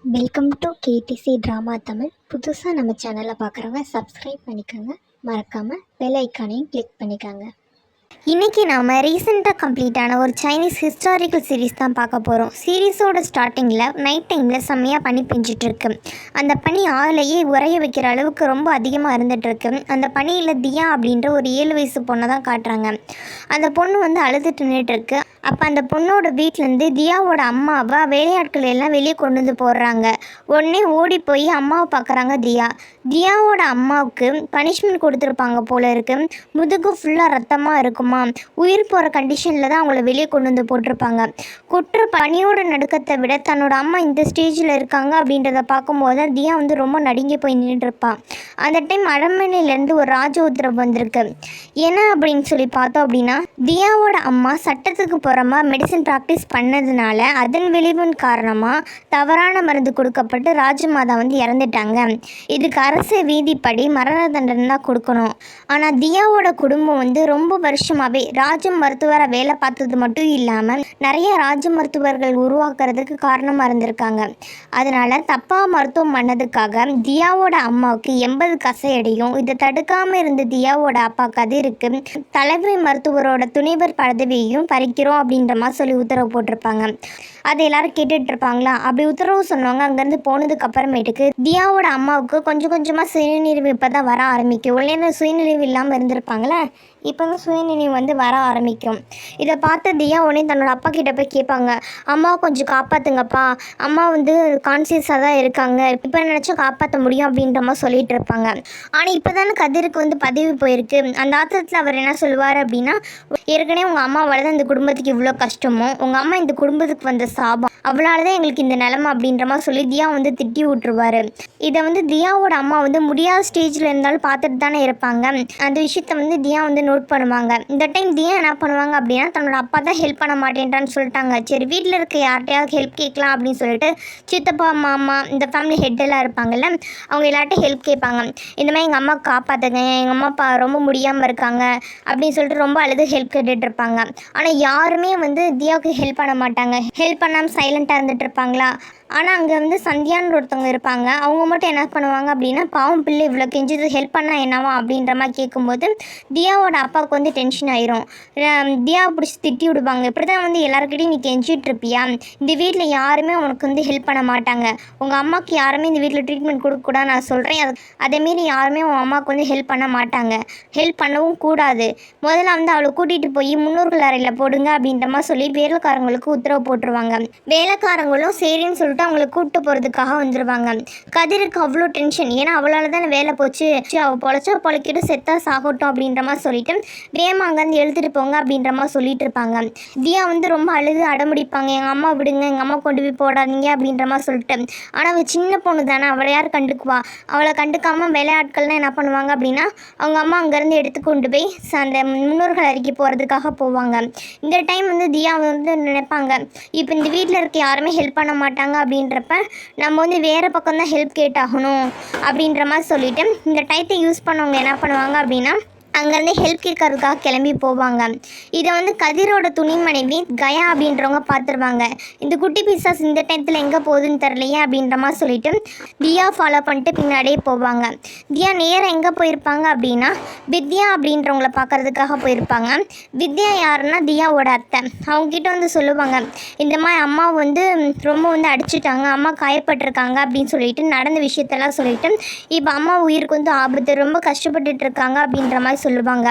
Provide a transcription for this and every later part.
Welcome to KTC drama Tamil. புதுசாக நம்ம சேனலை பார்க்குறவங்க சப்ஸ்கிரைப் பண்ணிக்கோங்க. மறக்காமல் பெல் ஐக்கானையும் கிளிக் பண்ணிக்கோங்க. இன்றைக்கி நாம் ரீசெண்டாக கம்ப்ளீட்டான ஒரு சைனீஸ் ஹிஸ்டாரிக்கல் சீரீஸ் தான் பார்க்க போகிறோம். சீரீஸோட ஸ்டார்டிங்கில் நைட் டைமில் செம்மையாக பனி பெஞ்சிட்ருக்கு. அந்த பனி ஆளையே உறைய வைக்கிற அளவுக்கு ரொம்ப அதிகமாக இருந்துகிட்ருக்கு. அந்த பனியில் தியா அப்படின்ற ஒரு 7 வயசு பொண்ணை தான் காட்டுறாங்க. அந்த பொண்ணு வந்து அழுதுட்டு நின்றுட்டுருக்கு. அப்போ அந்த பொண்ணோட வீட்டிலேருந்து தியாவோட அம்மாவை வேலையாட்கள் எல்லாம் வெளியே கொண்டு வந்து போடுறாங்க. உடனே ஓடி போய் அம்மாவை பார்க்குறாங்க தியாவோட அம்மாவுக்கு பனிஷ்மெண்ட் கொடுத்துருப்பாங்க போல இருக்கு. முதுகு ஃபுல்லாக ரத்தமாக இருக்குமா, உயிர் போகிற கண்டிஷனில் தான் அவங்கள வெளியே கொண்டு வந்து போட்டிருப்பாங்க. குற்ற பனியோட நடுக்கத்தை விட தன்னோட அம்மா இந்த ஸ்டேஜில் இருக்காங்க அப்படின்றத பார்க்கும்போது தியா வந்து ரொம்ப நடுங்கி போய் நின்றுருப்பான். அந்த டைம் அரண்மனையிலேருந்து ஒரு ராஜ உத்தரவு வந்திருக்கு. என்ன அப்படின்னு சொல்லி பார்த்தோம் அப்படின்னா, தியாவோட அம்மா சட்டத்துக்கு புறமா மெடிசன் ப்ராக்டிஸ் பண்ணதுனால அதன் விளைவின் காரணமாக தவறான மருந்து கொடுக்கப்பட்டு ராஜமாதா வந்து இறந்துட்டாங்க. இதுக்கு அரசு வீதிப்படி மரண தண்டனை தான் கொடுக்கணும். ஆனால் தியாவோட குடும்பம் வந்து ரொம்ப வருஷமாகவே ராஜ மருத்துவராக வேலை பார்த்தது மட்டும் இல்லாமல் நிறைய ராஜ மருத்துவர்கள் உருவாக்குறதுக்கு காரணமாக இருந்திருக்காங்க. அதனால் தப்பாக மருத்துவம் பண்ணதுக்காக தியாவோட அம்மாவுக்கு 80 கசையடையும். இதை தடுக்காமல் இருந்த தியாவோட அப்பா கதிருக்கு தலைமை மருத்துவரோட துணைவர் பதவியையும் பறிக்கிறோம் அப்படின்ற மாதிரி சொல்லி உத்தரவு போட்டிருப்பாங்க. அதை எல்லாரும் கேட்டுட்டு இருப்பாங்களா? அப்படி உத்தரவு சொன்னவங்க அங்கேருந்து போனதுக்கு அப்புறமேட்டுக்கு தியாவோட அம்மாவுக்கு கொஞ்சம் கொஞ்சமாக சுயநினைவு இப்போ தான் வர ஆரம்பிக்கும். உடனே சுயநினைவு இல்லாமல் இருந்திருப்பாங்களே, இப்போ தான் சுயநினைவு வந்து வர ஆரம்பிக்கும். இதை பார்த்த தியா உடனே தன்னோட அப்பா கிட்ட போய் கேட்பாங்க, அம்மாவை கொஞ்சம் காப்பாற்றுங்கப்பா, அம்மா வந்து கான்சியஸாக தான் இருக்காங்க, இப்போ நினச்சா காப்பாற்ற முடியும் அப்படின்ற மாதிரி சொல்லிட்டு இருப்பாங்க. ஆனால் இப்போ தானே கதிருக்கு வந்து பதவி போயிருக்கு. அந்த ஆத்திரத்தில் அவர் என்ன சொல்லுவார் அப்படின்னா, ஏற்கனவே உங்கள் அம்மாவால் தான் இந்த குடும்பத்துக்கு இவ்வளோ கஷ்டமோ, உங்கள் அம்மா இந்த குடும்பத்துக்கு வந்த சாபம், அவளால் தான் எங்களுக்கு இந்த நிலைமை அப்படின்ற மாதிரி சொல்லி தியா வந்து திட்டி விட்டுருவார். இதை வந்து தியாவோட அம்மா வந்து முடியாத ஸ்டேஜில் இருந்தாலும் பார்த்துட்டு தானே இருப்பாங்க. அந்த விஷயத்த வந்து தியா வந்து நோட் பண்ணுவாங்க. இந்த டைம் தியா என்ன பண்ணுவாங்க அப்படின்னா, தன்னோட அப்பா தான் ஹெல்ப் பண்ண மாட்டேன்றான்னு சொல்லிட்டாங்க. சரி, வீட்டில் இருக்க யார்கிட்டையாவது ஹெல்ப் கேட்கலாம் அப்படின்னு சொல்லிட்டு சித்தப்பா மாமா இந்த ஃபேமிலி ஹெட்டெல்லாம் இருப்பாங்கல்ல, அவங்க எல்லார்ட்டும் ஹெல்ப் கேட்பாங்க. இந்த மாதிரி எங்கள் அம்மா காப்பாற்றுங்க, எங்கள் அம்மா அப்பா ரொம்ப முடியாமல் இருக்காங்க அப்படின்னு சொல்லிட்டு ரொம்ப அழுது ஹெல்ப் கேட்டுட்டு இருப்பாங்க. ஆனால் யாருமே வந்து தியாவுக்கு ஹெல்ப் பண்ண மாட்டாங்க. ஹெல்ப் பண்ணாமல் சைலண்ட்டாக இருந்துட்டு இருப்பாங்களா? ஆனால் அங்கே வந்து சந்தியான்னு ஒருத்தவங்க இருப்பாங்க. அவங்க மட்டும் என்ன பண்ணுவாங்க அப்படின்னா, பாவம் பிள்ளை இவ்வளோ கெஞ்சிது ஹெல்ப் பண்ணால் என்னவா அப்படின்ற மாதிரி கேட்கும்போது தியாவோட அப்பாவுக்கு வந்து டென்ஷன் ஆயிரும். தியாவை பிடிச்சி திட்டி விடுவாங்க. இப்படி தான் வந்து எல்லாருக்கிட்டையும் நீ கெஞ்சிட்டு இருப்பியா? இந்த வீட்டில் யாருமே உனக்கு வந்து ஹெல்ப் பண்ண மாட்டாங்க. உங்கள் அம்மாவுக்கு யாருமே இந்த வீட்டில் ட்ரீட்மெண்ட் கொடுக்கக்கூடாது நான் சொல்கிறேன். அதேமாரி யாருமே உன் அம்மாவுக்கு வந்து ஹெல்ப் பண்ண மாட்டாங்க, ஹெல்ப் பண்ணவும் கூடாது. முதல்ல வந்து அவளை கூட்டிகிட்டு போய் முன்னோர்கள் அறையில் போடுங்க அப்படின்ற மாதிரி சொல்லி வேலைக்காரங்களுக்கு உத்தரவு போட்டுருவாங்க. வேலைக்காரங்களும் சரின்னு சொல்லிட்டு அவங்கள கூப்பிட்டு போகிறதுக்காக வந்துடுவாங்க. கதிருக்கு அவ்வளோ டென்ஷன். ஏன்னா அவளால் தானே வேலை போச்சு, அவள் பொழைச்சா பொழைக்கிட்டு செத்தா சாகட்டும் அப்படின்ற மாதிரி சொல்லிட்டு வேமா அங்கேருந்து எழுத்துட்டு போங்க அப்படின்ற மாதிரி சொல்லிட்டு இருப்பாங்க. தியா வந்து ரொம்ப அழுது அடமுடிப்பாங்க, எங்கள் அம்மா விடுங்க, எங்கள் அம்மா கொண்டு போய் போடாதீங்க அப்படின்ற மாதிரி சொல்லிட்டு. ஆனால் அவள் சின்ன பொண்ணு தானே, அவளை யார் கண்டுக்குவா? அவளை கண்டுக்காமல் விளையாட்கள்லாம் என்ன பண்ணுவாங்க அப்படின்னா, அவங்க அம்மா அங்கேருந்து எடுத்து கொண்டு போய் அந்த முன்னோர்கள் அறிக்கை போகிறதுக்காக போவாங்க. இந்த டைம் வந்து தியா வந்து நினைப்பாங்க, இப்போ இந்த வீட்டில் இருக்க யாருமே ஹெல்ப் பண்ண மாட்டாங்க அப்படின்றப்ப நம்ம வந்து வேறு பக்கம் தான் ஹெல்ப் கேட்டாகணும் அப்படின்ற மாதிரி சொல்லிவிட்டு இந்த டைத்தை யூஸ் பண்ணவங்க என்ன பண்ணுவாங்க அப்படின்னா, அங்கேருந்து ஹெல்ப் கேட்கறதுக்காக கிளம்பி போவாங்க. இதை வந்து கதிரோட துணி மனைவி கயா அப்படின்றவங்க பார்த்துருவாங்க. இந்த குட்டி பீஸாஸ் இந்த டைத்தில் எங்கே போகுதுன்னு தெரிலையே அப்படின்ற மாதிரி சொல்லிட்டு தியா ஃபாலோ பண்ணிட்டு பின்னாடியே போவாங்க. தியா நேராக எங்கே போயிருப்பாங்க அப்படின்னா, வித்யா அப்படின்றவங்கள பார்க்குறதுக்காக போயிருப்பாங்க. வித்யா யாருன்னா தியாவோட அத்தை. அவங்ககிட்ட வந்து சொல்லுவாங்க, இந்த மாதிரி அம்மா வந்து ரொம்ப வந்து அடிச்சுட்டாங்க, அம்மா காயப்பட்டிருக்காங்க அப்படின்னு சொல்லிட்டு நடந்த விஷயத்தெல்லாம் சொல்லிட்டு, இப்போ அம்மா உயிருக்கு வந்து ஆபத்து, ரொம்ப கஷ்டப்பட்டுட்டு இருக்காங்க அப்படின்ற மாதிரி சொல்லுவாங்க.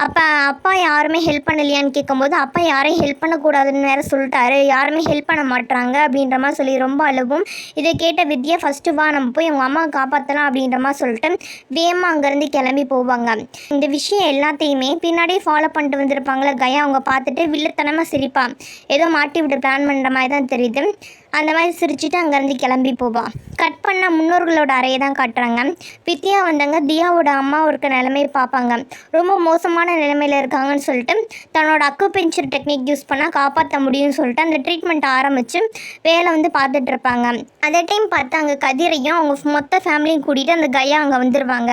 அப்போ அப்பா யாருமே ஹெல்ப் பண்ணலையான்னு கேட்கும்போது, அப்பா யாரையும் ஹெல்ப் பண்ணக்கூடாதுன்னு வேறு சொல்லிட்டாரு, யாருமே ஹெல்ப் பண்ண மாட்டாங்க அப்படின்ற மாதிரி சொல்லி ரொம்ப அழுவும். இதை கேட்ட வித்யா ஃபஸ்ட்டு வா நம்ம போய் உங்கள் அம்மாவை காப்பாற்றலாம் அப்படின்ற மாதிரி சொல்லிட்டு வேமா அங்கேருந்து கிளம்பி போவாங்க. இந்த விஷயம் எல்லாத்தையுமே பின்னாடியே ஃபாலோ பண்ணிட்டு வந்திருப்பாங்களே கயா, அவங்க பார்த்துட்டு வில்லத்தனமாக சிரிப்பா. ஏதோ மாட்டி விட்டு பிளான் பண்ணுற மாதிரி தான் தெரியுது. அந்த மாதிரி சிரிச்சுட்டு அங்கேருந்து கிளம்பி போவாள். கட் பண்ண முன்னோர்களோட அறையை தான் காட்டுறாங்க. வித்யா வந்தாங்க தியாவோட அம்மா இருக்க நிலைமையை பார்ப்பாங்க. ரொம்ப மோசமான நிலைமையில் இருக்காங்கன்னு சொல்லிட்டு தன்னோட அக்குபஞ்சர் டெக்னிக் யூஸ் பண்ணால் காப்பாற்ற முடியும்னு சொல்லிட்டு அந்த ட்ரீட்மெண்ட் ஆரம்பித்து வேலை வந்து பார்த்துட்டு இருப்பாங்க. அதே டைம் பார்த்து அங்கே கதிரையும் அவங்க மொத்த ஃபேமிலியும் கூட்டிகிட்டு அந்த கயா அங்கே வந்துடுவாங்க.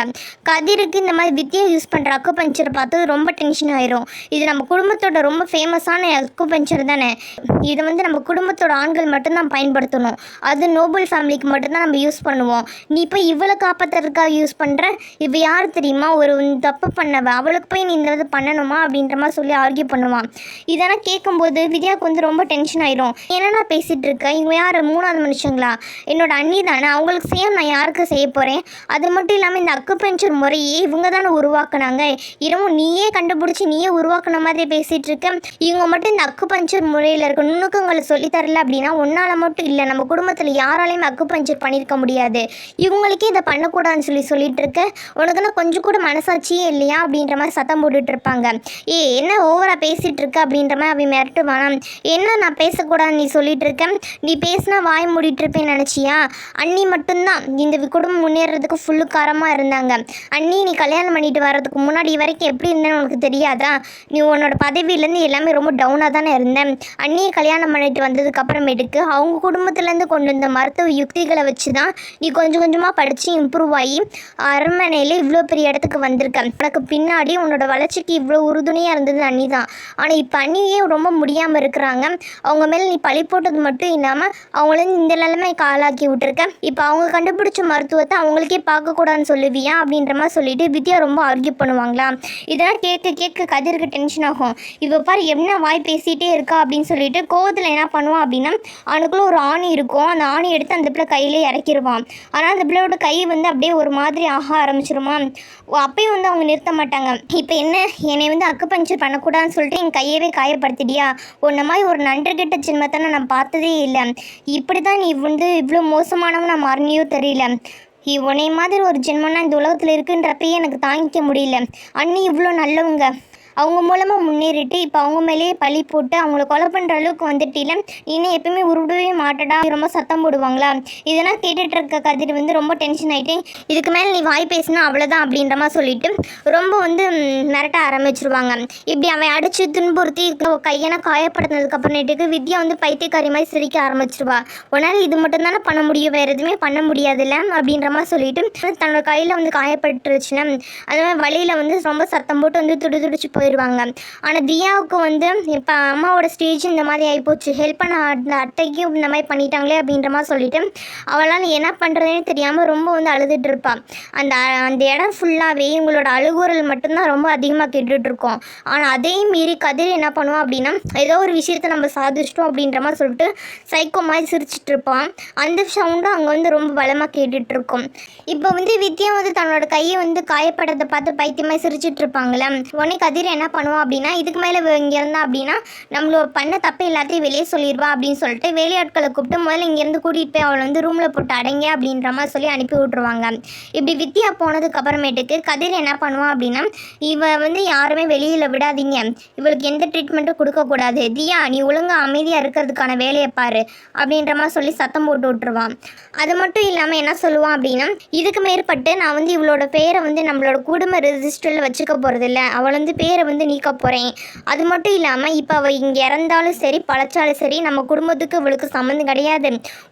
கதிருக்கு இந்த மாதிரி வித்யா யூஸ் பண்ணுற அக்குபஞ்சரை பார்த்து ரொம்ப டென்ஷன் ஆயிரும். இது நம்ம குடும்பத்தோட ரொம்ப ஃபேமஸான அக்குபஞ்சர் தானே, இது வந்து நம்ம குடும்பத்தோட ஆண்கள் மட்டும்தான் தான் பயன்படுத்தணும். அது நோபல் ஃபேமிலிக்கு மட்டும்தான் நம்ம யூஸ் பண்ணுவோம். நீ இப்போ இவளை காப்பாற்றுறதுக்காக யூஸ் பண்ணுற. இவ யார் தெரியுமா? ஒரு தப்பு பண்ணவ, அவளுக்கு போய் நீ இந்த இது பண்ணணுமா அப்படின்ற மாதிரி சொல்லி ஆர்கியூ பண்ணுவான். இதெல்லாம் கேட்கும்போது வித்யாவுக்கு வந்து ரொம்ப டென்ஷன் ஆயிடும். என்னென்னா பேசிகிட்டு இருக்க, இவங்க யார் 3வது மனுஷங்களா? என்னோட அண்ணி தானே, அவங்களுக்கு செய்ய நான் யாருக்கு செய்ய போகிறேன்? அது மட்டும் இல்லாமல் இந்த அக்குபஞ்சர் முறையே இவங்க தானே உருவாக்குனாங்க. இரவும் நீயே கண்டுபிடிச்சி நீயே உருவாக்குன மாதிரி பேசிகிட்டு இருக்க. இவங்க மட்டும் இந்த அக்குபஞ்சர் முறையில் இருக்க நுணுக்கங்களை சொல்லித்தரல அப்படின்னா உன்னால் மட்டும் இல்லை, நம்ம குடும்பத்தில் யாராலையும் அக்குபஞ்சர் பண்ணியிருக்க முடியாது. இவங்களுக்கே இதை பண்ணக்கூடாதுன்னு சொல்லிட்டு இருக்க. உனக்குன்னா கொஞ்சம் கூட மனசாட்சியே இல்லையா அப்படின்ற மாதிரி சத்தம் போட்டுட்டு இருப்பாங்க. என்ன ஓவராக பேசிகிட்டு இருக்க அப்படின்ற மாதிரி அவன் மிரட்டுவானா. என்ன நான் பேசக்கூடாதுன்னு நீ சொல்லிட்டு இருக்கேன், நீ பேசினா வாய் மூடிட்டு இருப்பேன்னு நினச்சியா? அண்ணி மட்டும்தான் இந்த குடும்பம் முன்னேறதுக்கு ஃபுல்லு காரமாக இருந்தாங்க. அண்ணி நீ கல்யாணம் பண்ணிட்டு வர்றதுக்கு முன்னாடி வரைக்கும் எப்படி இருந்தேன்னு உனக்கு தெரியாதா? நீ உன்னோட பதவியிலேருந்து எல்லாமே ரொம்ப டவுனாக தானே இருந்தேன். அண்ணியை கல்யாணம் பண்ணிட்டு வந்ததுக்கு அப்புறமேட்டுக்கு அவங்க குடும்பத்துலேருந்து கொண்டு வந்த மருத்துவ யுக்திகளை வச்சு தான் நீ கொஞ்சம் கொஞ்சமாக படித்து இம்ப்ரூவ் ஆகி அரண்மனையில் இவ்வளோ பெரிய இடத்துக்கு வந்திருக்க. உனக்கு பின்னாடி உன்னோட வளர்ச்சிக்கு இவ்வளோ உறுதுணையாக இருந்தது அண்ணி தான். ஆனால் இப்போ அண்ணியே ரொம்ப முடியாமல் இருக்கிறாங்க. அவங்க மேலே நீ பழி போட்டது மட்டும் இல்லாமல் அவங்களையும் இந்த நிலைமைக்கு ஆளாக்கி விட்டுருக்க. இப்போ அவங்க கண்டுபிடிச்ச மருத்துவத்தை அவங்களுக்கே பார்க்கக்கூடாதுன்னு சொல்லுவியா அப்படின்ற மாதிரி சொல்லிட்டு வித்யா ரொம்ப ஆர்கியூ பண்ணுவாங்களா. இதெல்லாம் கேட்க கதிருக்கு டென்ஷன் ஆகும். இப்போ பாரு என்ன வாய் பேசிகிட்டே இருக்கா அப்படின்னு சொல்லிட்டு கோவத்தில் என்ன பண்ணுவான் அப்படின்னா அவனுக்குள்ளே ஒரு ஆணி இருக்கும். அந்த ஆணி எடுத்து அந்த பிள்ளை கையிலே இறக்கிடுவான். ஆனால் அந்த பிள்ளையோட கை வந்து அப்படியே ஒரு மாதிரி ஆக ஆரம்பிச்சிருமா. அப்பயும் வந்து அவங்க நிறுத்த மாட்டாங்க. இப்போ என்னை வந்து அக்குபஞ்சர் பண்ணக்கூடாதுன்னு சொல்லிட்டு என் கையவே காயப்படுத்திட்டியா? உன்ன மாதிரி ஒரு நன்றி கெட்ட ஜென்மத்தை நான் பார்த்ததே இல்லை. இப்படி தான் நீ வந்து இவ்வளோ மோசமானவன் நான் மாறினியோ தெரியல. உன்னை மாதிரி ஒரு ஜென்மனா இந்த உலகத்தில் இருக்குன்றப்பயே எனக்கு தாங்கிக்க முடியல. அண்ணி இவ்வளோ நல்லவங்க, அவங்க மூலமாக முன்னேறிட்டு இப்போ அவங்க மேலேயே பழி போட்டு அவங்கள கொலை பண்ணுற அளவுக்கு வந்துட்டில, இன்னும் எப்பயுமே உருடவே மாட்டடா ரொம்ப சத்தம் போடுவாங்களா. இதெல்லாம் கேட்டுட்டு இருக்க கதிர் வந்து ரொம்ப டென்ஷன் ஆகிட்டு இதுக்கு மேலே நீ வாய் பேசினா அவ்வளோதான் அப்படின்ற மாதிரி சொல்லிட்டு ரொம்ப வந்து மிரட்ட ஆரம்பிச்சிருவாங்க. இப்படி அவன் அடித்து துன்புறுத்தி கையெல்லாம் காயப்படுத்தினதுக்கு அப்புறமேட்டுக்கு வித்யா வந்து பைத்தியக்காரி மாதிரி சிரிக்க ஆரம்பிச்சிருவா. உன்னால் இது மட்டும் தானே பண்ண முடியும், வேறு எதுவுமே பண்ண முடியாதுல்ல அப்படின்ற மாதிரி சொல்லிட்டு தன்னோட கையில் வந்து காயப்பட்டுருச்சுல, அது மாதிரி வழியில் வந்து ரொம்ப சத்தம் போட்டு வந்து துடிச்சு போயிடுவாங்க. ஆனால் தியாவுக்கு வந்து இப்போ அம்மாவோட ஸ்டேஜ் இந்த மாதிரி ஆகிப்போச்சு, ஹெல்ப் பண்ண அந்த அட்டைக்கும் இந்த மாதிரி பண்ணிட்டாங்களே அப்படின்ற மாதிரி சொல்லிட்டு அவளால் என்ன பண்ணுறதுன்னு தெரியாமல் ரொம்ப வந்து அழுதுட்டு இருப்பாள். அந்த இடம் ஃபுல்லாகவே இவங்களோட அழுகுறல் மட்டும்தான் ரொம்ப அதிகமாக கேட்டுட்ருக்கோம். ஆனால் அதையும் மீறி கதிர் என்ன பண்ணுவான் அப்படின்னா ஏதோ ஒரு விஷயத்தை நம்ம சாதிச்சிட்டோம் அப்படின்ற மாதிரி சொல்லிட்டு சைக்கோ மாதிரி சிரிச்சிட்டு இருப்பான். அந்த சவுண்டும் அங்கே வந்து ரொம்ப பலமாக கேட்டுட்ருக்கோம். இப்போ வந்து வித்யா வந்து தன்னோட கையை வந்து காயப்படத்தை பார்த்து பைத்தியமாக சிரிச்சிட்டு இருப்பாங்களே. உடனே கதிர் என்ன பண்ணுவோம் அப்படின்னா இதுக்கு மேலே இங்கே இருந்தா அப்படின்னா நம்மளோட பண்ண தப்பு எல்லாத்தையும் வெளியே சொல்லிடுவா அப்படின்னு சொல்லிட்டு வேலையாட்களை கூப்பிட்டு முதல்ல இங்கேருந்து கூட்டிகிட்டு போய் அவளை வந்து ரூமில் போட்டு அடங்க அப்படின்ற மாதிரி சொல்லி அனுப்பி விட்ருவாங்க. இப்படி வித்யா போனதுக்கு அப்புறமேட்டுக்கு கதிர் என்ன பண்ணுவான் அப்படின்னா இவ வந்து யாருமே வெளியில் விடாதீங்க, இவளுக்கு எந்த ட்ரீட்மெண்ட்டும் கொடுக்கக்கூடாது, தியா நீ ஒழுங்காக அமைதியாக இருக்கிறதுக்கான வேலையை பாரு அப்படின்ற மாதிரி சொல்லி சத்தம் போட்டு விட்டுருவான். அது மட்டும் இல்லாமல் என்ன சொல்லுவான் அப்படின்னா இதுக்கு மேற்பட்டு நான் வந்து இவளோட பேரை வந்து நம்மளோட குடும்ப ரெஜிஸ்டரில் வச்சுக்க போகிறதில்ல, அவள் வந்து பேரை வந்து நீக்க போகிறேன். அது மட்டும் இல்லாமல் இப்போ அவள் இங்கே இறந்தாலும் சரி பழச்சாலும் சரி நம்ம குடும்பத்துக்கு இவளுக்கு சம்மந்தம் கிடையாது.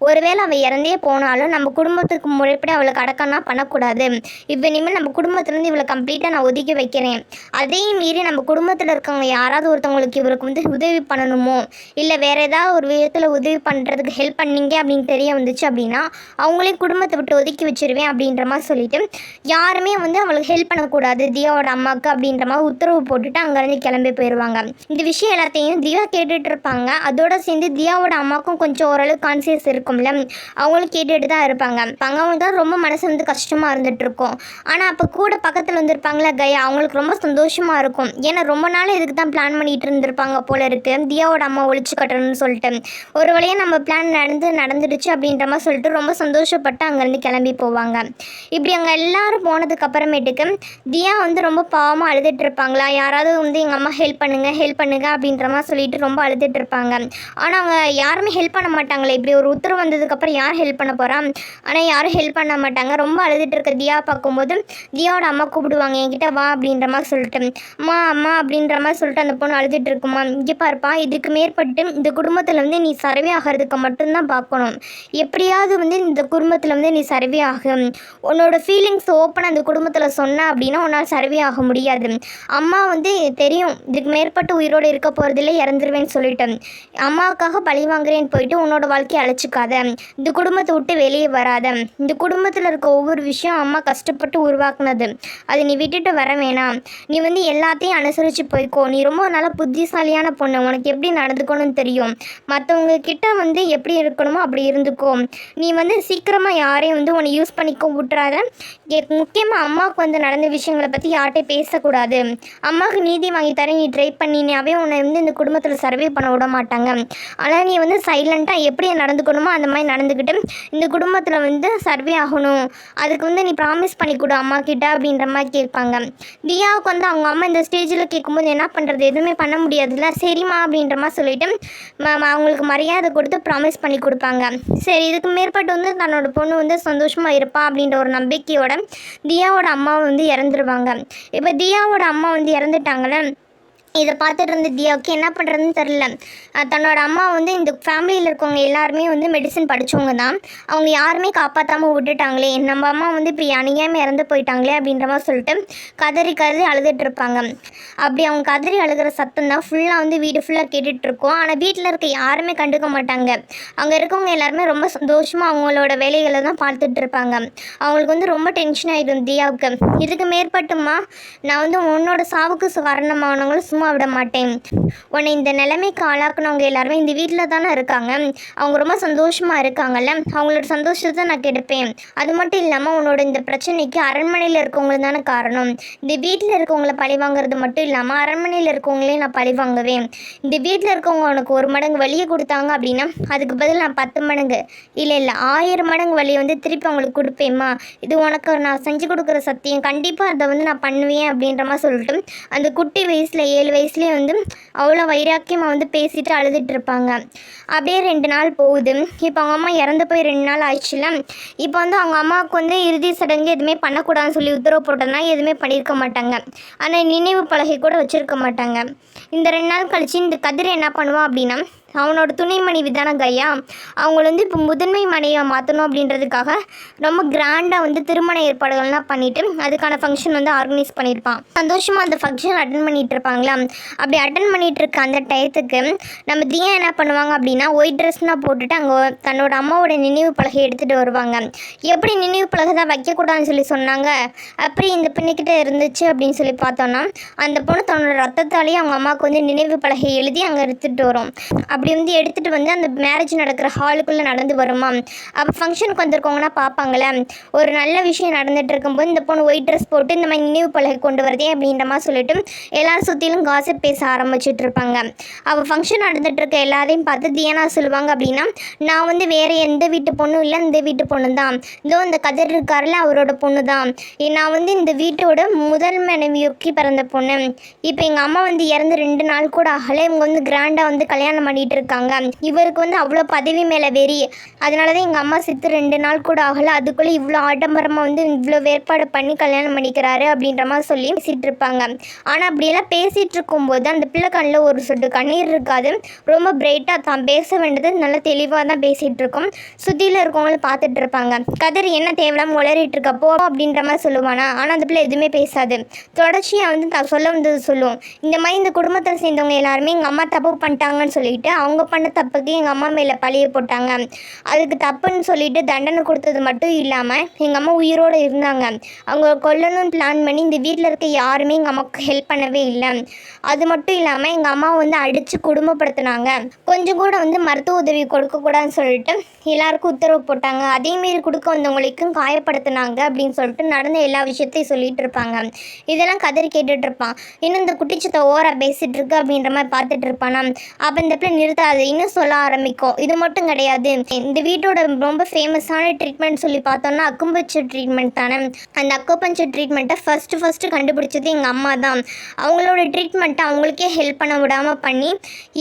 ஒருவேளை அவள் இறந்தே போனாலும் நம்ம குடும்பத்துக்கு முறைப்படி அவளுக்கு அடக்கம்னா பண்ணக்கூடாது. இப்போ இனிமேல் நம்ம குடும்பத்துலேருந்து இவளை கம்ப்ளீட்டாக நான் ஒதுக்கி வைக்கிறேன். அதையும் மீறி நம்ம குடும்பத்தில் இருக்கவங்க யாராவது ஒருத்தவங்களுக்கு இவருக்கு வந்து உதவி பண்ணணுமோ இல்லை வேறு ஏதாவது ஒரு விதத்தில் உதவி பண்ணுறதுக்கு ஹெல்ப் பண்ணீங்க அப்படின்னு தெரிய வந்துச்சு அப்படின்னா அவங்களையும் குடும்பத்தை விட்டு ஒதுக்கி வச்சிருவேன் அப்படின்ற மாதிரி சொல்லிட்டு யாருமே வந்து அவளுக்கு ஹெல்ப் பண்ணக்கூடாது தியாவோட அம்மாவுக்கு அப்படின்ற மாதிரி உத்தரவு போட்டுட்டு அங்கேருந்து கிளம்பி போயிடுவாங்க. இந்த விஷயம் எல்லாத்தையும் தியா கேட்டுட்டு இருப்பாங்க. அதோட சேர்ந்து தியாவோட அம்மாவுக்கும் கொஞ்சம் ஓரளவு கான்சியஸ் இருக்கும்ல, அவங்களும் கேட்டுட்டு தான் இருப்பாங்க. அவங்க தான் ரொம்ப மனசு வந்து கஷ்டமாக இருந்துட்டு இருக்கும். ஆனால் அப்போ கூட பக்கத்தில் வந்துருப்பாங்களே கயா, அவங்களுக்கு ரொம்ப சந்தோஷமாக இருக்கும். ஏன்னா ரொம்ப நாள் இதுக்கு தான் பிளான் பண்ணிட்டு இருந்திருப்பாங்க போல இருக்கு, தியாவோட அம்மா ஒழிச்சு கட்டணும்னு சொல்லிட்டு. ஒரு வழியாக நம்ம பிளான் நடந்துடுச்சு அப்படின்ற மாதிரி சொல்லிட்டு ரொம்ப சந்தோஷப்பட்டு அங்கேருந்து கிளம்பி போவாங்க. இப்படி அங்கே எல்லாரும் போனதுக்கு அப்புறமேட்டுக்கு தியா வந்து ரொம்ப பாவமாக அழுதுட்டு இருப்பாங்களா. யாராவது வந்து எங்கள் அம்மா ஹெல்ப் பண்ணுங்க அப்படின்ற மாதிரி சொல்லிட்டு ரொம்ப அழுதுட்டு இருப்பாங்க. ஆனால் அவங்க யாருமே ஹெல்ப் பண்ண மாட்டாங்களே. இப்படி ஒரு உத்தரவு வந்ததுக்கப்புறம் யார் ஹெல்ப் பண்ண போகிறா? ஆனால் யாரும் ஹெல்ப் பண்ண மாட்டாங்க. ரொம்ப அழுதுட்டு இருக்க தியா பார்க்கும்போது தியாவோட அம்மா கூப்பிடுவாங்க, என்கிட்ட வா அப்படின்ற மாதிரி சொல்லிட்டு. அம்மா அப்படின்ற மாதிரி சொல்லிட்டு அந்த பொண்ணு அழுதுட்டு இருக்குமா. இங்கே பார்ப்பா, இதுக்கு மேற்பட்டு இந்த குடும்பத்தில் வந்து நீ சர்வே ஆகிறதுக்கு மட்டும்தான் பார்க்கணும். எப்படியாவது வந்து இந்த குடும்பத்தில் வந்து நீ சர்வே ஆகும். உன்னோட ஃபீலிங்ஸ் ஓப்பனாக அந்த குடும்பத்தில் சொன்ன அப்படின்னா உன்னால் சர்வே ஆக முடியாது. அம்மா வந்து வந்து தெரியும் இதுக்கு மேற்பட்டு உயிரோடு இருக்க போகிறதில்ல, இறந்துருவேன்னு சொல்லிட்டு. அம்மாவுக்காக பழி வாங்குறேன்னு போயிட்டு உன்னோட வாழ்க்கையை அழைச்சிக்காத, இந்த குடும்பத்தை விட்டு வெளியே வராத. இந்த குடும்பத்தில் இருக்க ஒவ்வொரு விஷயம் அம்மா கஷ்டப்பட்டு உருவாக்குனது, அதை நீ விட்டுட்டு வர வேணாம். நீ வந்து எல்லாத்தையும் அனுசரித்து போய்க்கோ. நீ ரொம்ப நல்லா புத்திசாலியான பொண்ணு, உனக்கு எப்படி நடந்துக்கணும்னு தெரியும். மற்றவங்க கிட்ட வந்து எப்படி இருக்கணுமோ அப்படி இருந்துக்கோ. நீ வந்து சீக்கிரமாக யாரையும் வந்து உன்னை யூஸ் பண்ணிக்க விட்டுறாத. முக்கியமாக அம்மாவுக்கு வந்து நடந்த விஷயங்களை பற்றி யார்கிட்டையும் பேசக்கூடாது. அம்மாவுக்கு நீதி வாங்கி தர நீ ட்ரை பண்ணினாவே உன்னை வந்து இந்த குடும்பத்தில் சர்வே பண்ண விட மாட்டாங்க. ஆனால் நீ வந்து சைலண்ட்டாக எப்படி நடந்துக்கணுமோ அந்த மாதிரி நடந்துக்கிட்டு இந்த குடும்பத்தில் வந்து சர்வே ஆகணும். அதுக்கு வந்து நீ ப்ராமிஸ் பண்ணி கொடு அம்மா கிட்ட அப்படின்ற மாதிரி கேட்பாங்க. தியாவுக்கு வந்து அவங்க அம்மா இந்த ஸ்டேஜில் கேட்கும்போது என்ன பண்ணுறது, எதுவுமே பண்ண முடியாதுல்ல. சரிம்மா அப்படின்ற மாதிரி சொல்லிவிட்டு அவங்களுக்கு மரியாதை கொடுத்து ப்ராமிஸ் பண்ணி கொடுப்பாங்க. சரி, இதுக்கு மேற்பட்டு வந்து தன்னோட பொண்ணு வந்து சந்தோஷமாக இருப்பா அப்படின்ற ஒரு நம்பிக்கையோட தியாவோட அம்மா வந்து இறந்துருவாங்க. இப்போ தியாவோட அம்மா வந்து இறந்துட்டாங்களே, இதை பார்த்துட்டு இருந்த தியாவுக்கு என்ன பண்ணுறதுன்னு தெரில. தன்னோட அம்மா வந்து இந்த ஃபேமிலியில் இருக்கவங்க எல்லாருமே வந்து மெடிசன் படித்தவங்க தான், அவங்க யாருமே காப்பாற்றாமல் விட்டுட்டாங்களே, நம்ம அம்மா வந்து இப்படி அநியாயமாக இறந்து போயிட்டாங்களே அப்படின்ற மாதிரி சொல்லிட்டு கதறி அழுதுட்டு இருப்பாங்க. அப்படி அவங்க கதறி அழுகிற சத்தம் தான் ஃபுல்லாக வந்து வீடு ஃபுல்லாக கேட்டுட்ருக்கோம். ஆனால் வீட்டில் இருக்க யாருமே கண்டுக்க மாட்டாங்க. அங்கே இருக்கவங்க எல்லாருமே ரொம்ப சந்தோஷமாக அவங்களோட வேலைகளை தான் பார்த்துட்டு இருப்பாங்க. அவங்களுக்கு வந்து ரொம்ப டென்ஷன் ஆகிடும் தியாவுக்கு. இதுக்கு மேற்பட்டுமா நான் வந்து உன்னோட சாவுக்கு காரணமானவங்களும் சும்மா விட மாட்டேன். உன்னை இந்த நிலைமைக்கு ஆளாக்குனவங்க எல்லாருமே இந்த வீட்டில் தானே இருக்காங்க, அவங்க ரொம்ப சந்தோஷமாக இருக்காங்கல்ல, அவங்களோட சந்தோஷத்தை நான் கெடுப்பேன். அது மட்டும் இல்லாமல் உன்னோட இந்த பிரச்சனைக்கு அரண்மனையில் இருக்கவங்களுக்கு தானே காரணம். இந்த வீட்டில் இருக்கவங்கள பழி வாங்குறது மட்டும் இல்லாமல் அரண்மனையில் இருக்கவங்களையும் நான் பழி வாங்குவேன். இந்த வீட்டில் இருக்கவங்க உனக்கு 1 மடங்கு வலியை கொடுத்தாங்க அப்படின்னா அதுக்கு பதில் நான் 10 மடங்கு இல்லை 1000 மடங்கு வலியை வந்து திருப்பி அவங்களுக்கு கொடுப்பேம்மா. இது உனக்கு நான் செஞ்சு கொடுக்குற சத்தியம், கண்டிப்பாக அதை வந்து நான் பண்ணுவேன் அப்படின்ற மாதிரி சொல்லிட்டு அந்த குட்டி வயசில் 7 வயசுலேயே வந்து அவ்வளோ வைராக்கியமாக வந்து பேசிட்டு அழுதுட்டு இருப்பாங்க. அப்படியே 2 நாள் போகுது. இப்போ அவங்க அம்மா இறந்து போய் 2 நாள் ஆயிடுச்சுல. இப்போ வந்து அவங்க அம்மாவுக்கு வந்து இறுதி சடங்கு எதுவுமே பண்ணக்கூடாதுன்னு சொல்லி உத்தரவு போட்டதுனா எதுவுமே பண்ணியிருக்க மாட்டாங்க. ஆனால் நினைவு பலகை கூட வச்சுருக்க மாட்டாங்க. இந்த 2 நாள் கழித்து இந்த கதிரை என்ன பண்ணுவான் அப்படின்னா, அவனோட துணை மனைவி தானே கையா, அவங்கள வந்து இப்போ முதன்மை மனைவியை மாற்றணும் அப்படின்றதுக்காக ரொம்ப கிராண்டாக வந்து திருமண ஏற்பாடுகள்லாம் பண்ணிவிட்டு அதுக்கான ஃபங்க்ஷன் வந்து ஆர்கனைஸ் பண்ணியிருப்பான். சந்தோஷமாக அந்த ஃபங்க்ஷன் அட்டன் பண்ணிகிட்டு இருப்பாங்களா. அப்படி அட்டன் பண்ணிகிட்டு இருக்க அந்த டயத்துக்கு நம்ம தியா என்ன பண்ணுவாங்க அப்படின்னா, ஒயிட் ட்ரெஸ்னால் போட்டுட்டு அங்கே தன்னோட அம்மாவோட நினைவு பலகை எடுத்துகிட்டு வருவாங்க. எப்படி நினைவு பலகை தான் வைக்கக்கூடாதுன்னு சொல்லி சொன்னாங்க, அப்படி இந்த பெண்ணுக்கிட்ட இருந்துச்சு அப்படின்னு சொல்லி பார்த்தோன்னா, அந்த பொண்ணு தன்னோட ரத்தத்தாலேயே அவங்க அம்மாவுக்கு வந்து நினைவு பலகை எழுதி அங்கே எடுத்துகிட்டு வரும். அப்படி வந்து எடுத்துகிட்டு வந்து அந்த மேரேஜ் நடக்கிற ஹாலுக்குள்ளே நடந்து வருமா. அப்போ ஃபங்க்ஷனுக்கு வந்திருக்கவங்கன்னா பார்ப்பாங்களே, ஒரு நல்ல விஷயம் நடந்துகிட்டு இருக்கும்போது இந்த பொண்ணு ஒயிட் ட்ரெஸ் போட்டு இந்த மாதிரி நினைவு பலகை கொண்டு வரதே அப்படின்ற மாதிரி சொல்லிட்டு எல்லாரும் சுற்றிலும் காசிப் பேச ஆரம்பிச்சுட்டு இருப்பாங்க. அப்போ ஃபங்க்ஷன் நடந்துகிட்டு இருக்க எல்லாரையும் பார்த்து தியானா சொல்லுவாங்க அப்படின்னா, நான் வந்து வேறு எந்த வீட்டு பொண்ணும் இல்லை, இந்த வீட்டு பொண்ணு தான், இதோ இந்த கதிர் இருக்காரில் அவரோட பொண்ணு தான், நான் வந்து இந்த வீட்டோட முதல் மனைவியோக்கி பிறந்த பொண்ணு. இப்போ எங்கள் அம்மா வந்து இறந்து 2 நாள் கூட ஆகலை, இவங்க வந்து கிராண்டாக வந்து கல்யாணம் பண்ணிட்டு இருக்காங்க. இவருக்கு வந்து அவ்வளோ பதவி மேலே வெறி, அதனால தான் எங்கள் அம்மா செத்து 2 நாள் கூட ஆகலை, அதுக்குள்ளே இவ்வளோ ஆடம்பரமாக வந்து இவ்வளோ வேறுபாடு பண்ணி கல்யாணம் பண்ணிக்கிறாரு அப்படின்ற மாதிரி சொல்லி பேசிகிட்டு இருப்பாங்க. ஆனால் அப்படியெல்லாம் பேசிகிட்டு இருக்கும்போது அந்த பிள்ளை கண்ணில் ஒரு சொட்டு கண்ணீர் இருக்காது. ரொம்ப பிரைட்டாக தான் பேச வேண்டியது நல்லா தெளிவாக தான் பேசிகிட்டு இருக்கோம். சுற்றியில் இருக்கவங்களும் பார்த்துட்டு இருப்பாங்க. கதிர் என்ன தேவையில்லாமல் உளறிட்டு இருக்கப்போ அப்படின்ற மாதிரி சொல்லுவானா. ஆனால் அந்த பிள்ளை எதுவுமே பேசாது. தொடர்ச்சியாக வந்து தான் சொல்ல வந்தது சொல்லும். இந்த மாதிரி இந்த குடும்பத்தில் சேர்ந்தவங்க எல்லாருமே எங்கள் அம்மா தப்பு பண்ணிட்டாங்கன்னு சொல்லிட்டு அவங்க பண்ண தப்புக்கு எங்கள் அம்மா மேலே பழிய போட்டாங்க. அதுக்கு தப்புன்னு சொல்லிட்டு தண்டனை கொடுத்தது மட்டும் இல்லாமல் எங்கள் அம்மா உயிரோடு இருந்தாங்க. அவங்க கொல்லணும்னு பிளான் பண்ணி இந்த வீட்டில் இருக்க யாருமே எங்கள் அம்மாவுக்கு ஹெல்ப் பண்ணவே இல்லை. அது மட்டும் இல்லாமல் எங்கள் அம்மாவை வந்து அடித்து குடும்பப்படுத்தினாங்க. கொஞ்சம் கூட வந்து மருத்துவ உதவி கொடுக்கக்கூடாதுன்னு சொல்லிட்டு எல்லாருக்கும் உத்தரவு போட்டாங்க. அதேமாரி கொடுக்க வந்தவங்களுக்கும் காயப்படுத்தினாங்க அப்படின்னு சொல்லிட்டு நடந்த எல்லா விஷயத்தையும் சொல்லிட்டு இருப்பாங்க. இதெல்லாம் கதறி கேட்டுட்டு இருப்பான். இன்னும் இந்த குட்டிச்சத்தை ஓரா பேசிகிட்டு இருக்கு அப்படின்ற மாதிரி பார்த்துட்டு இருப்பானா. அப்போ இந்த பிள்ளை நிறுத்தாது, இன்னும் சொல்ல ஆரம்பிக்கும். இது மட்டும் கிடையாது, இந்த வீட்டோட ரொம்ப ஃபேமஸான ட்ரீட்மெண்ட் சொல்லி பார்த்தோம்னா அக்குபஞ்சர் ட்ரீட்மெண்ட் தானே. அந்த அக்குபஞ்சர் ட்ரீட்மெண்ட்டை ஃபஸ்ட்டு கண்டுபிடிச்சது எங்கள் அம்மா தான். அவங்களோட ட்ரீட்மெண்ட்டை அவங்களுக்கே ஹெல்ப் பண்ண விடாமல் பண்ணி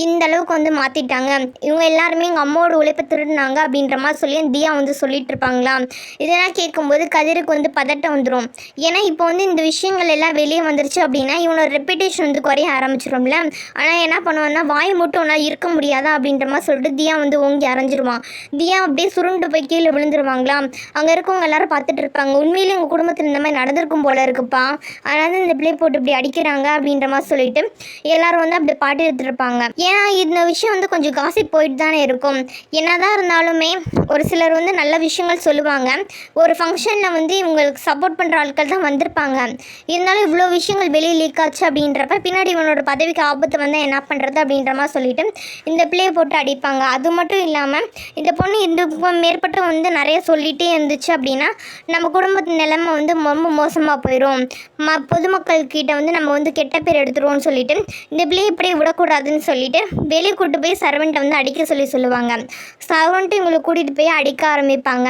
இந்த அளவுக்கு வந்து மாற்றிட்டாங்க. இவங்க எல்லாருமே எங்கள் அம்மாவோட உழைப்பை திருடினாங்க அப்படின்ற மாதிரி சொல்லி தியா வந்து சொல்லிட்டு இருப்பாங்களா. இதெல்லாம் கேட்கும்போது கதிருக்கு வந்து பதட்டம் வந்துடும். ஏன்னா இப்போ வந்து இந்த விஷயங்கள் எல்லாம் வெளியே வந்துருச்சு அப்படின்னா இவனோட ரெப்புடேஷன் வந்து குறைய ஆரம்பிச்சிடும்ல. ஆனால் என்ன பண்ணுவான்னா, வாய் மட்டும் ஒன்றா இருக்க முடியாதா அப்படின்ற மாதிரி சொல்லிட்டு தியா வந்து ஓங்கி அரைஞ்சிருவான். தியா அப்படியே சுருண்டு போய் கீழே விழுந்துருவாங்களாம். அங்கே இருக்கவங்க எல்லாரும் பார்த்துட்டு இருப்பாங்க. உண்மையிலேயே உங்கள் குடும்பத்தில் இந்த மாதிரி நடந்திருக்கும் போல இருக்குப்பா, அதனால இந்த பிள்ளை போட்டு இப்படி அடிக்கிறாங்க அப்படின்ற மாதிரி சொல்லிட்டு எல்லாரும் வந்து அப்படி பாட்டு எடுத்துருப்பாங்க. ஏன்னா இந்த விஷயம் வந்து கொஞ்சம் காசிப் போயிட்டு தானே இருக்கும். என்னதான் இருந்தாலுமே ஒரு சிலர் வந்து நல்ல விஷயங்கள் சொல்லுவாங்க. ஒரு ஃபங்க்ஷனில் வந்து இவங்களுக்கு சப்போர்ட் பண்ணுற ஆட்கள் தான் வந்திருப்பாங்க. இருந்தாலும் இவ்வளோ விஷயங்கள் வெளியே லீக் ஆச்சு அப்படின்றப்ப பின்னாடி இவனோட பதவிக்கு ஆபத்து வந்து என்ன பண்ணுறது அப்படின்ற மாதிரி சொல்லிட்டு இந்த பிள்ளையை போட்டு அடிப்பாங்க. அது மட்டும் இல்லாமல் இந்த பொண்ணு இந்த மேற்பட்டு வந்து நிறைய சொல்லிகிட்டே இருந்துச்சு அப்படின்னா நம்ம குடும்பத்து நிலைமை வந்து ரொம்ப மோசமாக போயிடும், பொதுமக்கள்கிட்ட வந்து நம்ம வந்து கெட்ட பேர் எடுத்துருவோம்னு சொல்லிட்டு இந்த பிள்ளையை இப்படியே விடக்கூடாதுன்னு சொல்லிட்டு வெளியே கூட்டு போய் சர்வெண்ட்டை வந்து அடிக்க சொல்லுவாங்க. சர்வெண்ட்டு இவங்களை கூட்டிகிட்டு போய் அடிக்க ஆரம்பிப்பாங்க.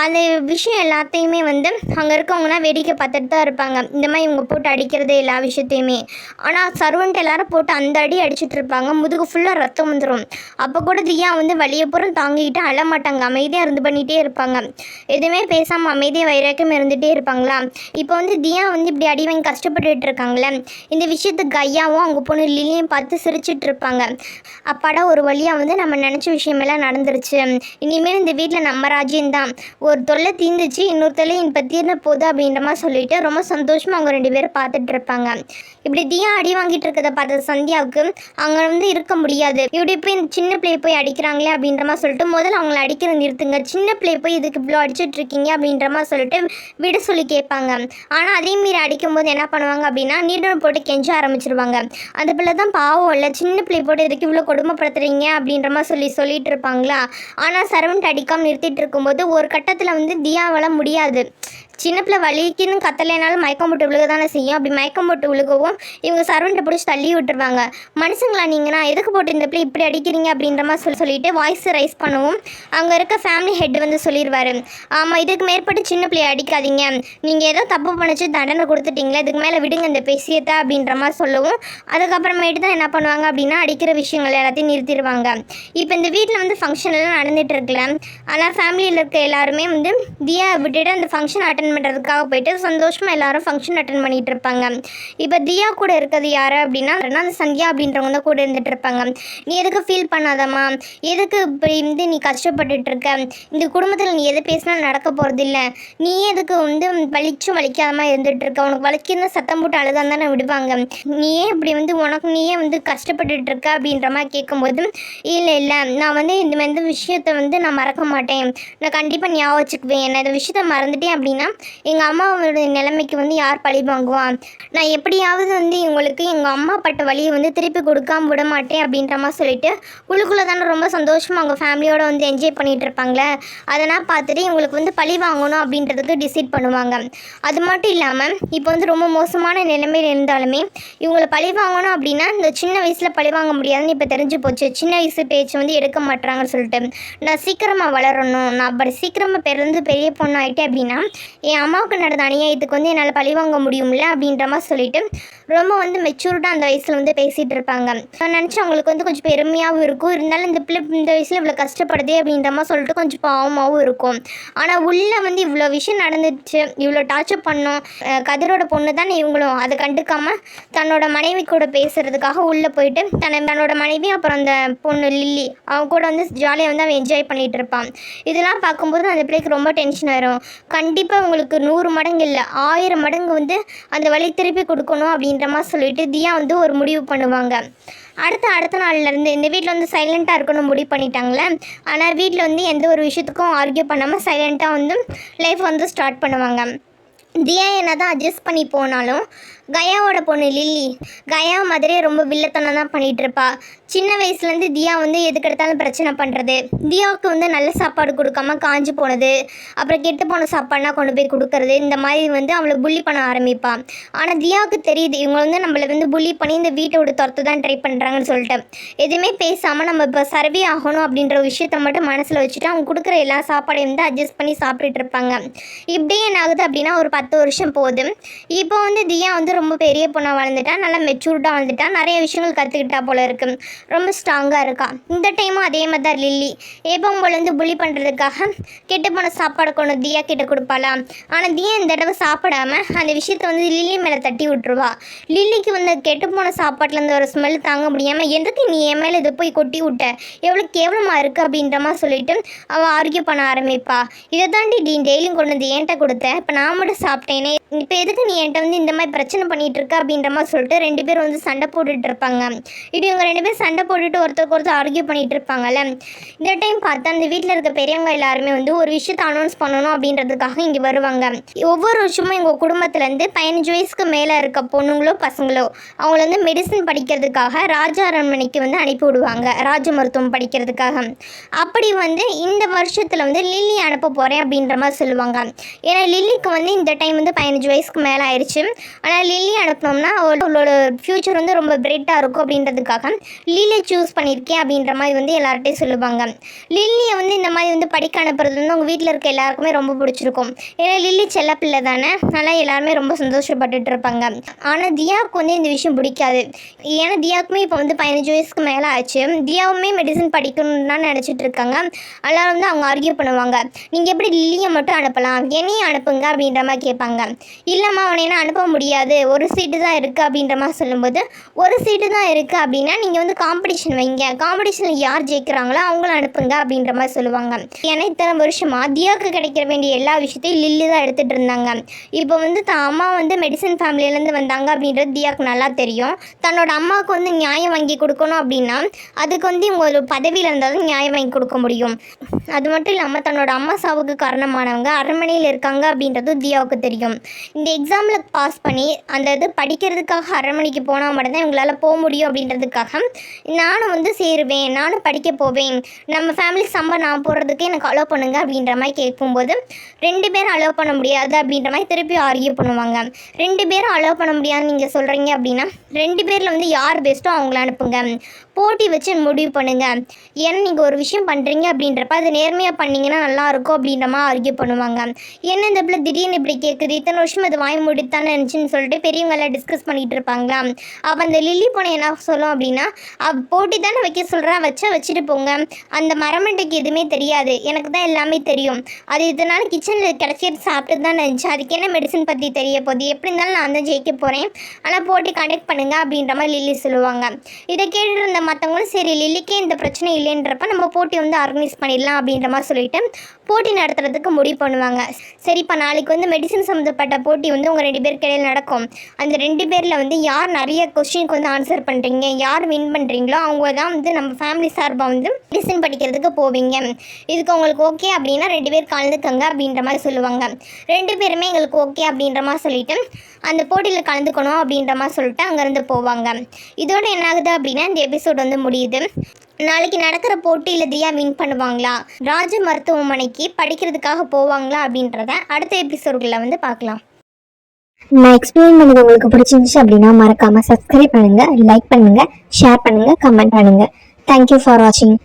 அந்த விஷயம் எல்லாத்தையுமே வந்து அங்கே இருக்கவங்கன்னா வேடிக்கை பார்த்துட்டு தான் இருப்பாங்க, இந்த மாதிரி இவங்க போட்டு அடிக்கிறது எல்லா விஷயத்தையுமே. ஆனால் சர்வெண்ட் எல்லாரும் போட்டு அந்த அடி அடிச்சுட்டு இருப்பாங்க. முதுகு ஃபுல்லாக ரத்தம் வந்துடும். அப்போ கூட தியா வந்து வலியப்புறம் தாங்கிக்கிட்டு அழமாட்டாங்க, அமைதியாக இருந்து பண்ணிகிட்டே இருப்பாங்க. எதுவுமே பேசாமல் அமைதியாக வைராக்கியம் இருந்துகிட்டே இருப்பாங்களா. இப்போ வந்து தியா வந்து இப்படி அடி வாங்கி கஷ்டப்பட்டுட்டு இருக்காங்களே, இந்த விஷயத்துக்கு ஐயாவும் அவங்க பொண்ணு லில்லியும் பார்த்து சிரிச்சிட்டு இருப்பாங்க. அப்பாடா ஒரு வழியாக வந்து நம்ம நினச்ச விஷயமெல்லாம் நடந்துருச்சு, இனிமேல் இந்த வீட்டில் நம்ம ராஜ்யம்தான், ஒரு தொல்லை தீர்ந்துச்சு, இன்னொரு தொல்லை இப்போ தீர்ந்த போகுது அப்படின்ற மாதிரி சொல்லிட்டு ரொம்ப சந்தோஷமாக அவங்க 2 பேரும் பார்த்துட்டு இருப்பாங்க. இப்படி தியா அடி வாங்கிட்டு இருக்கிறத பார்த்த சந்தியாவுக்கு அங்கே வந்து இருக்க முடியாது. இப்படி போய் இந்த சின்ன பிள்ளையை போய் அடிக்கிறாங்களே அப்படின்ற மாதிரி சொல்லிட்டு முதல்ல அவங்கள அடிக்கிற நிறுத்துங்க, சின்ன பிள்ளையை போய் இதுக்கு இவ்வளோ அடிச்சுட்டு இருக்கீங்க அப்படின்ற மாதிரி சொல்லிட்டு விட சொல்லி கேட்பாங்க. ஆனால் அதே மீறி அடிக்கும்போது என்ன பண்ணுவாங்க அப்படின்னா நீடும் போட்டு கெஞ்ச ஆரம்பிச்சிருவாங்க. அந்த பிள்ளை தான் பாவம் இல்லை, சின்ன பிள்ளை போட்டு இதுக்கு இவ்வளோ கொடுமைப்படுத்துறீங்க அப்படின்ற மாதிரி சொல்லிட்டு இருப்பாங்களா. ஆனால் சரவண்ட் அடிக்காமல் நிறுத்திட்டு இருக்கும்போது ஒரு கட்டத்தில் வந்து தியாவால் முடியாது, சின்ன பிள்ளை வலிக்குன்னு கத்தலைனாலும் மயக்கம் போட்டு விழுக தானே செய்யும். அப்படி மயக்கம் போட்டு விழுகவும் இவங்க சர்வெண்ட்டை பிடிச்சி தள்ளி விட்டுருவாங்க. மனுஷங்களா நீங்கன்னா எதுக்கு போட்டு இந்த பிள்ளை இப்படி அடிக்கிறீங்க அப்படின்ற மாதிரி சொல்லிட்டு வாய்ஸ் ரைஸ் பண்ணவும் அங்கே இருக்க ஃபேமிலி ஹெட் வந்து சொல்லிடுவார், ஆமாம் இதுக்கு மேற்பட்டு சின்ன பிள்ளையை அடிக்காதீங்க, நீங்கள் ஏதோ தப்பு பண்ணிச்சு தண்டனை கொடுத்துட்டீங்களே, இதுக்கு மேலே விடுங்க இந்த பேசியத்தை அப்படின்ற மாதிரி சொல்லவும் அதுக்கப்புறமேட்டு தான் என்ன பண்ணுவாங்க அப்படின்னா அடிக்கிற விஷயங்கள் எல்லாத்தையும் நிறுத்திடுவாங்க. இப்போ இந்த வீட்டில் வந்து ஃபங்க்ஷன் எல்லாம் நடந்துகிட்டு இருக்குல்ல, ஆனால் ஃபேமிலியில் இருக்க எல்லாருமே வந்து தியா விட்டுட்டு அந்த ஃபங்க்ஷன் அட்டன் பண்ணுறதுக்காக போயிட்டு சந்தோஷமாக எல்லாரும் ஃபங்க்ஷன் அட்டன் பண்ணிகிட்டு இருப்பாங்க. இப்போ தியா கூட இருக்கிறது யார் அப்படின்னா அந்த சந்தியா அப்படின்றவங்க தான் கூட இருந்துகிட்டு இருப்பாங்க. நீ எதுக்கு ஃபீல் பண்ணாதம்மா, எதுக்கு இப்படி வந்து நீ கஷ்டப்பட்டுட்டு இருக்க, இந்த குடும்பத்தில் நீ எது பேசினாலும் நடக்க போகிறது இல்லை, நீ எதுக்கு வந்து வலிக்காமல் இருந்துகிட்டு இருக்க, உனக்கு வலிக்கிருந்த சத்தம் போட்டு அழுதான் தானே விடுவாங்க, நீயே இப்படி வந்து உனக்கு நீயே வந்து கஷ்டப்பட்டுட்டு இருக்க அப்படின்ற மாதிரி கேட்கும்போது இல்லை நான் வந்து இந்த விஷயத்தை வந்து நான் மறக்க மாட்டேன், நான் கண்டிப்பாக ஞாபகம் வச்சுக்குவேன், நான் இந்த விஷயத்தை மறந்துட்டேன் அப்படின்னா எங்கள் அம்மாவோட நிலைமைக்கு வந்து யார் பழி வாங்குவான், நான் எப்படியாவது வந்து இவங்களுக்கு எங்கள் அம்மா பட்ட வழியை வந்து திருப்பி கொடுக்காம விட மாட்டேன் அப்படின்ற மாதிரி சொல்லிட்டு உள்ளுக்குள்ளே தானே ரொம்ப சந்தோஷமாக அவங்க ஃபேமிலியோடு வந்து என்ஜாய் பண்ணிகிட்டு இருப்பாங்களே, அதனால் பார்த்துட்டு இவங்களுக்கு வந்து பழி வாங்கணும் அப்படின்றதுக்கு டிசைட் பண்ணுவாங்க. அது மட்டும் இல்லாமல் இப்போ வந்து ரொம்ப மோசமான நிலைமையில் இருந்தாலுமே இவங்களை பழி வாங்கணும் அப்படின்னா இந்த சின்ன வயசில் பழி வாங்க முடியாதுன்னு இப்போ தெரிஞ்சு போச்சு, சின்ன வயசு பேச்சு வந்து எடுக்க மாட்டாங்கன்னு சொல்லிட்டு நான் சீக்கிரமாக வளரணும், நான் அப்படி சீக்கிரமாக பிறந்து பெரிய பொண்ணு ஆகிட்டேன் அப்படின்னா என் அம்மாவுக்கு நடந்த அநியாயத்துக்கு வந்து என்னால் பழி வாங்க முடியும்ல அப்படின்ற மாதிரி சொல்லிட்டு ரொம்ப வந்து மெச்சூர்டாக அந்த வயசில் வந்து பேசிகிட்டு இருப்பாங்க. நான் நினச்சி அவங்களுக்கு வந்து கொஞ்சம் பெருமையாகவும் இருக்கும், இருந்தாலும் இந்த பிள்ளை இந்த வயசில் இவ்வளோ கஷ்டப்படுதே அப்படின்ற மாதிரி சொல்லிட்டு கொஞ்சம் பாவமாகவும் இருக்கும். ஆனால் உள்ளே வந்து இவ்வளோ விஷயம் நடந்துச்சு, இவ்வளோ டார்ச்சர் பண்ணோம், கதிரோட பொண்ணு தானே இவங்களும் அதை கண்டுக்காமல் தன்னோட மனைவி கூட பேசுகிறதுக்காக உள்ளே போயிட்டு தன்னோட மனைவி அப்புறம் அந்த பொண்ணு லில்லி அவங்க கூட வந்து ஜாலியாக வந்து அவன் என்ஜாய் பண்ணிகிட்டு இருப்பான். இதெல்லாம் பார்க்கும்போது அந்த பிள்ளைக்கு ரொம்ப டென்ஷன் ஆயிரும். கண்டிப்பாக உங்களுக்கு 100 மடங்கு இல்லை 1000 மடங்கு வந்து அந்த வழி திருப்பி கொடுக்கணும் அப்படின்ற மாதிரி சொல்லிட்டு தியா வந்து ஒரு முடிவு பண்ணுவாங்க. அடுத்த நாள்லேருந்து இந்த வீட்டில் வந்து சைலண்ட்டாக இருக்கணும் முடிவு பண்ணிட்டாங்களே, ஆனால் வீட்டில் வந்து எந்த ஒரு விஷயத்துக்கும் ஆர்கியூ பண்ணாமல் சைலண்ட்டாக வந்து லைஃப் வந்து ஸ்டார்ட் பண்ணுவாங்க. தியா என்ன தான் அட்ஜஸ்ட் பண்ணி போனாலும் கயாவோட பொண்ணு லில்லி கயா மாதிரியே ரொம்ப வில்லத்தனம் தான் பண்ணிகிட்டு இருப்பா. சின்ன வயசுலேருந்து தியா வந்து எதுக்கெடுத்தாலும் பிரச்சனை பண்ணுறது, தியாவுக்கு வந்து நல்ல சாப்பாடு கொடுக்காம காஞ்சி போனது, அப்புறம் கெட்டு போன சாப்பாடுனா கொண்டு போய் கொடுக்கறது, இந்த மாதிரி வந்து அவளை புள்ளி பண்ண ஆரம்பிப்பாள். ஆனால் தியாவுக்கு தெரியுது இவங்க வந்து நம்மளை வந்து புள்ளி பண்ணி இந்த வீட்டை விட்டு துரத்து தான் ட்ரை பண்ணுறாங்கன்னு சொல்லிட்டு எதுவுமே பேசாமல் நம்ம இப்போ சர்வே ஆகணும் அப்படின்ற விஷயத்த மட்டும் மனசில் வச்சுட்டு அவங்க கொடுக்குற எல்லா சாப்பாடையும் வந்து அட்ஜஸ்ட் பண்ணி சாப்பிட்டுட்டு இருப்பாங்க. இப்படியே என்ன ஆகுது அப்படின்னா ஒரு 10 10 வருஷம் போகுது. இப்போ வந்து தியா வந்து ரொம்ப பெரிய பொண்ணாக வளர்ந்துட்டா, நல்லா மெச்சூர்டாக வளர்ந்துட்டா, நிறைய விஷயங்கள் கற்றுக்கிட்டா போல இருக்கு, ரொம்ப ஸ்ட்ராங்காக இருக்கா. இந்த டைமும் அதே மாதிரி தான் லில்லி எப்பவும் போல வந்து புலி பண்ணுறதுக்காக கெட்டு போன சாப்பாடு கொண்டு தியா கிட்ட கொடுப்பாளா. ஆனால் தியா இந்த தடவை சாப்பிடாம அந்த விஷயத்த வந்து லில்லி மேலே தட்டி விட்டுருவா. லில்லிக்கு வந்து கெட்டு போன சாப்பாட்டிலேருந்து ஒரு ஸ்மெல் தாங்க முடியாமல், எதுக்கு நீ என் மேலே இதை போய் கொட்டி விட்ட, எவ்வளோ கேவலமாக இருக்குது அப்படின்ற மாதிரி சொல்லிட்டு அவள் ஆர்கியூ பண்ண ஆரம்பிப்பா. இதை தாண்டி நீ டெய்லியும் கொண்டு வந்து என்கிட்ட கொடுத்த, இப்போ நான் மட்டும் சாப்பிட்டேனே, இப்போ எதுக்கு நீ என்கிட்ட வந்து இந்த மாதிரி பிரச்சனை பண்ணிகிட்டு இருக்க அப்படின்ற மாதிரி சொல்லிட்டு 2 பேரும் வந்து சண்டை போட்டுட்டு இருப்பாங்க. இப்படி இவங்க 2 பேரும் சண்டை போட்டுட்டு ஒருத்தருக்கு ஒருத்தர் ஆர்கியூ பண்ணிகிட்டு இருப்பாங்கல்ல. இந்த டைம் பார்த்தா அந்த வீட்டில் இருக்க பெரியவங்க எல்லாருமே வந்து ஒரு விஷயத்தை அனௌன்ஸ் பண்ணணும் அப்படின்றதுக்காக இங்கே வருவாங்க. ஒவ்வொரு வருஷமும் எங்கள் குடும்பத்துலேருந்து 15 வயசுக்கு மேலே இருக்க பொண்ணுங்களோ பசங்களோ அவங்கள வந்து மெடிசன் படிக்கிறதுக்காக ராஜா அரண்மனைக்கு வந்து அனுப்பி விடுவாங்க, ராஜ மருத்துவம் படிக்கிறதுக்காக. அப்படி வந்து இந்த வருஷத்தில் வந்து லில்லி அனுப்ப போகிறேன் அப்படின்ற மாதிரி சொல்லுவாங்க. ஏன்னா லில்லிக்கு வந்து இந்த டைம் வந்து 15 வயசுக்கு மேலே ஆயிடுச்சு. ஆனால் லில்லி அனுப்பினோம்னா அவளோட ஃப்யூச்சர் வந்து ரொம்ப பிரைட்டாக இருக்கும் அப்படின்றதுக்காக லில்லி சூஸ் பண்ணியிருக்கேன் அப்படின்ற மாதிரி வந்து எல்லார்ட்டையும் சொல்லுவாங்க. லில்லியை வந்து இந்த மாதிரி வந்து படிக்க அனுப்புறது வந்து அவங்க வீட்டில் இருக்க எல்லாருக்குமே ரொம்ப பிடிச்சிருக்கும். ஏன்னா லில்லி செல்ல பிள்ளை தானே, நல்லா எல்லாருமே ரொம்ப சந்தோஷப்பட்டுட்டு இருப்பாங்க. ஆனால் தியாவுக்கு வந்து இந்த விஷயம் பிடிக்காது. ஏன்னா தியாவுக்குமே இப்போ வந்து 15 வயசுக்கு மேலே ஆச்சு. தியாவுமே மெடிசன் படிக்கணும்னு தான் நினச்சிட்டு இருக்காங்க. அதனால் வந்து அவங்க ஆர்கியூ பண்ணுவாங்க. நீங்கள் எப்படி லில்லியை மட்டும் அனுப்பலாம், என்னையும் அனுப்புங்க அப்படின்ற மாதிரி கேட்பாங்க. இல்லைம்மா அவனை அனுப்ப முடியாது, ஒரு சீட்டு தான் இருக்குது அப்படின்ற மாதிரி சொல்லும்போது, ஒரு சீட்டு தான் இருக்குது அப்படின்னா நீங்கள் வந்து காம்படிஷன் வைங்க, காம்படிஷனில் யார் ஜெயிக்கிறாங்களோ அவங்கள அனுப்புங்க அப்படின்ற மாதிரி சொல்லுவாங்க. ஏன்னா இத்தனை வருஷமாக தியாவுக்கு கிடைக்க வேண்டிய எல்லா விஷயத்தையும் லில்லி தான் எடுத்துகிட்டு இருந்தாங்க. இப்போ வந்து அம்மா வந்து மெடிசன் ஃபேமிலியிலேருந்து வந்தாங்க அப்படின்றது தியாவுக்கு நல்லா தெரியும். தன்னோட அம்மாவுக்கு வந்து நியாயம் வாங்கி கொடுக்கணும் அப்படின்னா அதுக்கு வந்து இவங்க ஒரு பதவியில் இருந்தாலும் நியாயம் வாங்கி கொடுக்க முடியும். அது மட்டும் இல்லாமல் தன்னோட அம்மா சாவுக்கு காரணமானவங்க அரண்மனையில் இருக்காங்க அப்படின்றது தியாவுக்கு தெரியும். இந்த எக்ஸாமில் பாஸ் பண்ணி அந்த இது படிக்கிறதுக்காக அரண்மனைக்கு போனால் மட்டும்தான் இவங்களால் போக முடியும் அப்படின்றதுக்காக நானும் வந்து சேருவேன், நானும் படிக்க போவேன், நம்ம ஃபேமிலி சம்பளம் நான் போடுறதுக்கு எனக்கு அலோவ் பண்ணுங்க அப்படின்ற மாதிரி கேட்கும்போது 2 பேரும் அலோவ் பண்ண முடியாது அப்படின்ற மாதிரி திருப்பி ஆர்கியூ பண்ணுவாங்க. 2 பேரும் அலோவ் பண்ண முடியாதுன்னு நீங்கள் சொல்கிறீங்க அப்படின்னா 2 பேரில் வந்து யார் பெஸ்ட்டோ அவங்கள அனுப்புங்க, போட்டி வச்சு முடிவு பண்ணுங்க. ஏன்னா நீங்கள் ஒரு விஷயம் பண்ணுறீங்க அப்படின்றப்ப அது நேர்மையாக பண்ணிங்கன்னா நல்லாயிருக்கும் அப்படின்ற மாதிரி ஆர்கியூ பண்ணுவாங்க. என்ன இந்த பிள்ளை திடீர்னு இப்படி கேட்குது, இத்தனை வருஷம் அது வாய் முடித்தானே இருந்துச்சுன்னு சொல்லிட்டு பெரியவங்களாம் டிஸ்கஸ் பண்ணிகிட்டு இருப்பாங்களா. அப்போ அந்த லில்லி பொண்ணை என்ன சொல்லும் அப்படின்னா, போட்டி தானே வைக்க சொல்கிறா, வச்சுட்டு போங்க, அந்த மரமண்டைக்கு எதுவுமே தெரியாது, எனக்கு தான் எல்லாமே தெரியும், அது இதனால் கிச்சனில் கிடச்சிட்டு சாப்பிட்டு தான் இருந்துச்சு, அதுக்கு என்ன மெடிசன் பற்றி தெரிய போகுது, எப்படி இருந்தாலும் நான் தான் ஜெயிக்க போகிறேன், ஆனால் போட்டி கண்டக்ட் பண்ணுங்க அப்படின்ற மாதிரி லில்லி சொல்லுவாங்க. இதை கேட்டுட்டு இருந்த மற்றவங்களும் சரி லில்லிக்கே இந்த பிரச்சனை இல்லைன்றப்ப நம்ம போட்டி வந்து ஆர்கனைஸ் பண்ணிடலாம் அப்படின்ற மாதிரி சொல்லிட்டு போட்டி நடத்துறதுக்கு முடிவு பண்ணுவாங்க. சரிப்பா நாளைக்கு வந்து மெடிசன் சம்மந்தப்பட்ட போட்டி வந்து உங்கள் 2 பேருக்கு இடையில் நடக்கும். அந்த 2 பேரில் வந்து யார் நிறைய கொஸ்டினுக்கு வந்து ஆன்சர் பண்ணுறீங்க, யார் வின் பண்ணுறீங்களோ அவங்க தான் வந்து நம்ம ஃபேமிலி சார்பாக வந்து மெடிசன் படிக்கிறதுக்கு போவீங்க. இதுக்கு உங்களுக்கு ஓகே அப்படின்னா 2 பேர் கலந்துக்கங்க அப்படின்ற மாதிரி சொல்லுவாங்க. 2 பேருமே எங்களுக்கு ஓகே அப்படின்ற மாதிரி சொல்லிட்டு அந்த போட்டியில் கலந்துக்கணும் அப்படின்ற மாதிரி சொல்லிட்டு அங்கேருந்து போவாங்க. இதோட என்ன ஆகுது அப்படின்னா இந்த எபிசோட் வந்து முடியுது. நாளைக்கு நடக்கிற போட்டியில் தியா வின் பண்ணுவாங்களா, ராஜ மருத்துவமனைக்கு படிக்கிறதுக்காக போவாங்களா அப்படின்றத அடுத்த எபிசோடுகளில் வந்து பார்க்கலாம். நான் எக்ஸ்பிளைன் பண்ணது உங்களுக்கு பிடிச்சிருந்துச்சு அப்படின்னா மறக்காமல் சப்ஸ்கிரைப் பண்ணுங்கள், லைக் பண்ணுங்கள், ஷேர் பண்ணுங்கள், கமெண்ட் பண்ணுங்கள். தேங்க்யூ ஃபார் வாட்சிங்.